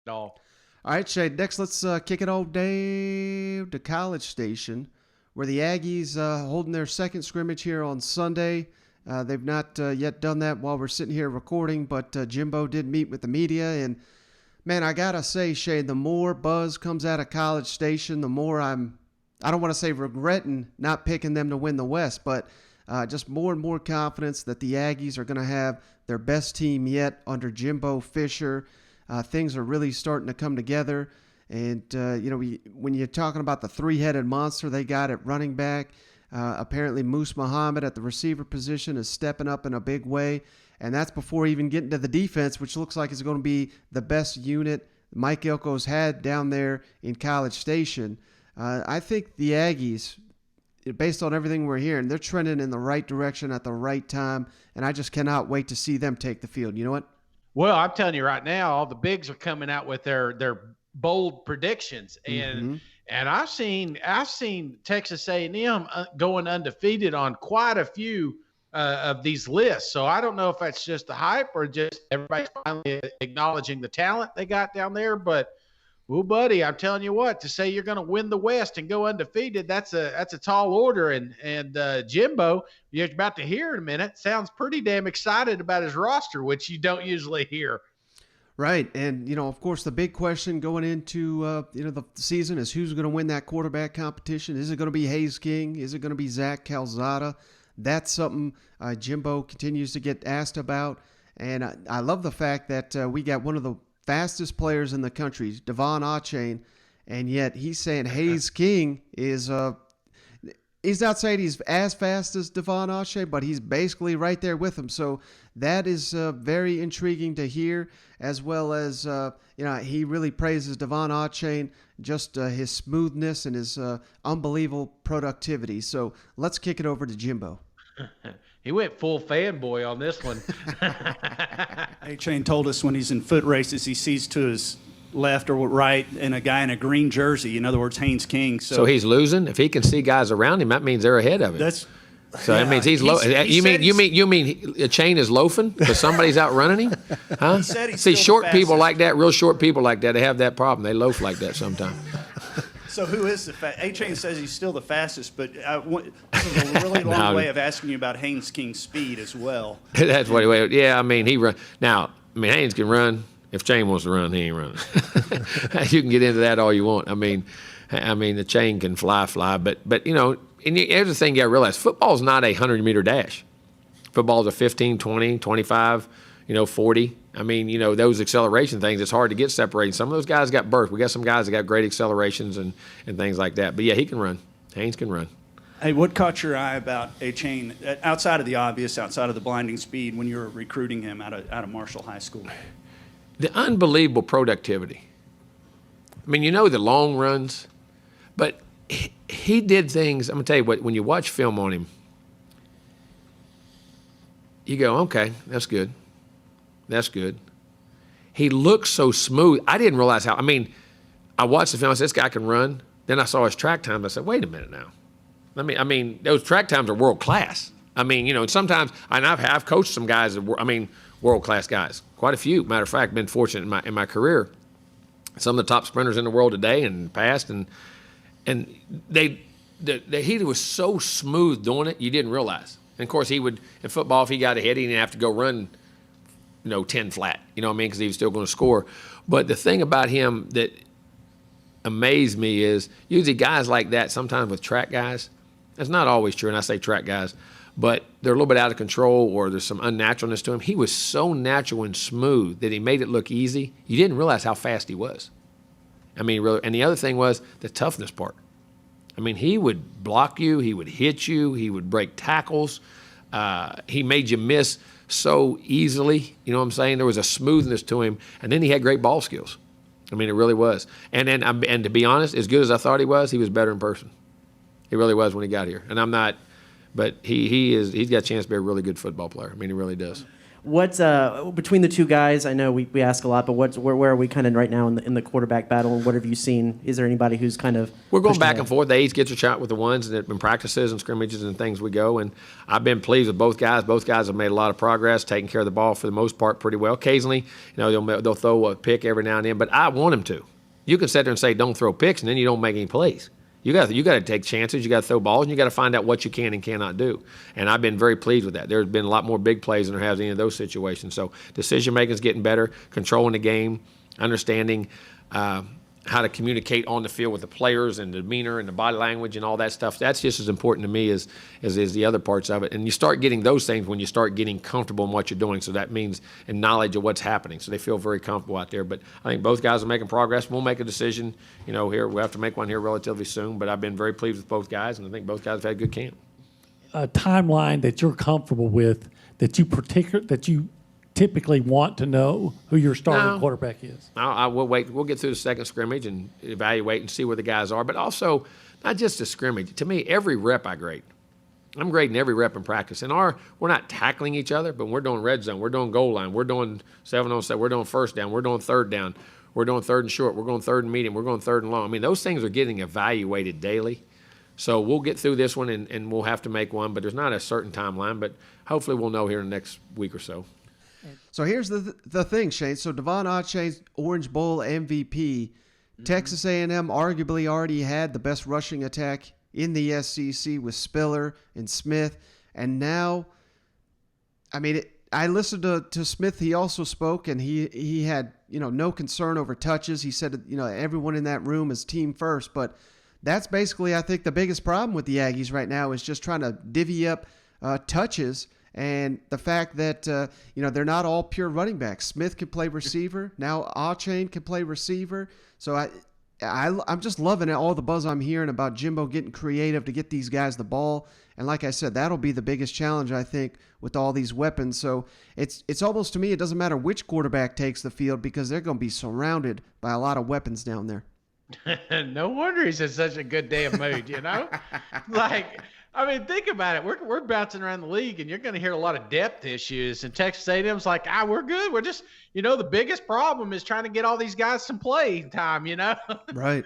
all. All right, Shade, next let's kick it all down to College Station, where the Aggies holding their second scrimmage here on Sunday. They've not yet done that while we're sitting here recording, but Jimbo did meet with the media. And, man, I got to say, Shade, the more buzz comes out of College Station, the more I don't want to say regretting not picking them to win the West, but just more and more confidence that the Aggies are going to have their best team yet under Jimbo Fisher. Things are really starting to come together. And, when you're talking about the three-headed monster they got at running back, apparently Moose Muhammad at the receiver position is stepping up in a big way. And that's before even getting to the defense, which looks like it's going to be the best unit Mike Elko's had down there in College Station. I think the Aggies, based on everything we're hearing, they're trending in the right direction at the right time. And I just cannot wait to see them take the field. You know what? Well, I'm telling you right now, all the bigs are coming out with their bold predictions, and I've seen Texas A&M going undefeated on quite a few of these lists. So I don't know if that's just the hype or just everybody's finally acknowledging the talent they got down there. But, well, buddy, I'm telling you what, to say you're going to win the West and go undefeated, that's a tall order. And Jimbo, you're about to hear in a minute, sounds pretty damn excited about his roster, which you don't usually hear. Right. And, of course, the big question going into, the season is who's going to win that quarterback competition. Is it going to be Haynes King? Is it going to be Zach Calzada? That's something Jimbo continues to get asked about. And I love the fact that we got one of the fastest players in the country, Devon Achane, and yet he's saying Haynes King is he's not saying he's as fast as Devon Achane, but he's basically right there with him. So that is very intriguing to hear, as well as he really praises Devon Achane, just his smoothness and his unbelievable productivity. So let's kick it over to Jimbo. He went full fanboy on this one. Achane told us when he's in foot races, he sees to his left or right and a guy in a green jersey. In other words, Haynes King. So he's losing. If he can see guys around him, that means they're ahead of him. That means he's low. You mean Achane is loafing because somebody's outrunning him? Huh? See, short people like that, real short people like that, they have that problem. They loaf like that sometimes. So who is the Achane says he's still the fastest, but this is a really long way of asking you about Haynes King's speed as well. That's what he. Yeah, I mean he run. Now, Haynes can run. If Achane wants to run, he ain't running. You can get into that all you want. I mean the chain can fly, but and here's the thing you got to realize: football's not a 100-meter dash. Football's a 15, 20, 25, 40. I mean, those acceleration things, it's hard to get separated. Some of those guys got burst. We got some guys that got great accelerations and things like that. But, yeah, he can run. Haynes can run. Hey, what caught your eye about Achane, outside of the obvious, outside of the blinding speed, when you were recruiting him out of Marshall High School? The unbelievable productivity. I mean, the long runs, but he did things. I'm going to tell you what, when you watch film on him, you go, okay, that's good. That's good. He looks so smooth. I didn't realize how. I watched the film. I said, this guy can run. Then I saw his track times. I said, wait a minute now. Those track times are world class. Sometimes, and I've coached some guys that world class guys. Quite a few. Matter of fact, been fortunate in my career. Some of the top sprinters in the world today and past, and he was so smooth doing it, you didn't realize. And of course, he would in football if he got ahead, he didn't have to go run 10 flat, because he was still going to score. But the thing about him that amazed me is usually guys like that, sometimes with track guys, that's not always true, and I say track guys, but they're a little bit out of control or there's some unnaturalness to him. He was so natural and smooth that he made it look easy. You didn't realize how fast he was. Really, and the other thing was the toughness part. He would block you, he would hit you, he would break tackles. He made you miss so easily, There was a smoothness to him, and then he had great ball skills. It really was. And to be honest, as good as I thought he was better in person. He really was when he got here. And I'm not, but he's got a chance to be a really good football player. He really does. What's between the two guys? I know we ask a lot, but where are we kind of right now in the quarterback battle? And what have you seen? Is there anybody who's kind of we're going back ahead? and forth? They each get a shot with the ones that in practices and scrimmages and things we go. And I've been pleased with both guys. Both guys have made a lot of progress, taking care of the ball for the most part pretty well. Occasionally, they'll throw a pick every now and then, but I want them to. You can sit there and say don't throw picks, and then you don't make any plays. You got to take chances. You got to throw balls, and you got to find out what you can and cannot do. And I've been very pleased with that. There's been a lot more big plays than there has any of those situations. So decision making is getting better, controlling the game, understanding how to communicate on the field with the players and the demeanor and the body language and all that stuff. That's just as important to me as the other parts of it. And you start getting those things when you start getting comfortable in what you're doing. So that means in knowledge of what's happening. So they feel very comfortable out there. But I think both guys are making progress. We'll make a decision, here. We'll have to make one here relatively soon. But I've been very pleased with both guys, and I think both guys have had a good camp. A timeline that you're comfortable with, that you typically want to know who your starting quarterback is? We'll wait. We'll get through the second scrimmage and evaluate and see where the guys are. But also, not just the scrimmage. To me, every rep I grade. I'm grading every rep in practice. And we're not tackling each other, but we're doing red zone. We're doing goal line. We're doing 7-on-7. We're doing first down. We're doing third down. We're doing third and short. We're going third and medium. We're going third and long. I mean, those things are getting evaluated daily. So we'll get through this one, and we'll have to make one. But there's not a certain timeline. But hopefully we'll know here in the next week or so. So here's the thing, Shane. So Devon Achane's Orange Bowl MVP. Texas A&M arguably already had the best rushing attack in the SEC with Spiller and Smith. And now, I listened to Smith. He also spoke, and he had, no concern over touches. He said, everyone in that room is team first. But that's basically, I think, the biggest problem with the Aggies right now is just trying to divvy up touches. And the fact that, they're not all pure running backs. Smith can play receiver. Now Achane can play receiver. So I'm just loving all the buzz I'm hearing about Jimbo getting creative to get these guys the ball. And like I said, that'll be the biggest challenge, I think, with all these weapons. So it's almost, to me, it doesn't matter which quarterback takes the field because they're going to be surrounded by a lot of weapons down there. No wonder he's in such a good damn mood, think about it. We're bouncing around the league, and you're going to hear a lot of depth issues. And Texas A&M's like, we're good. We're just, the biggest problem is trying to get all these guys some play time, Right.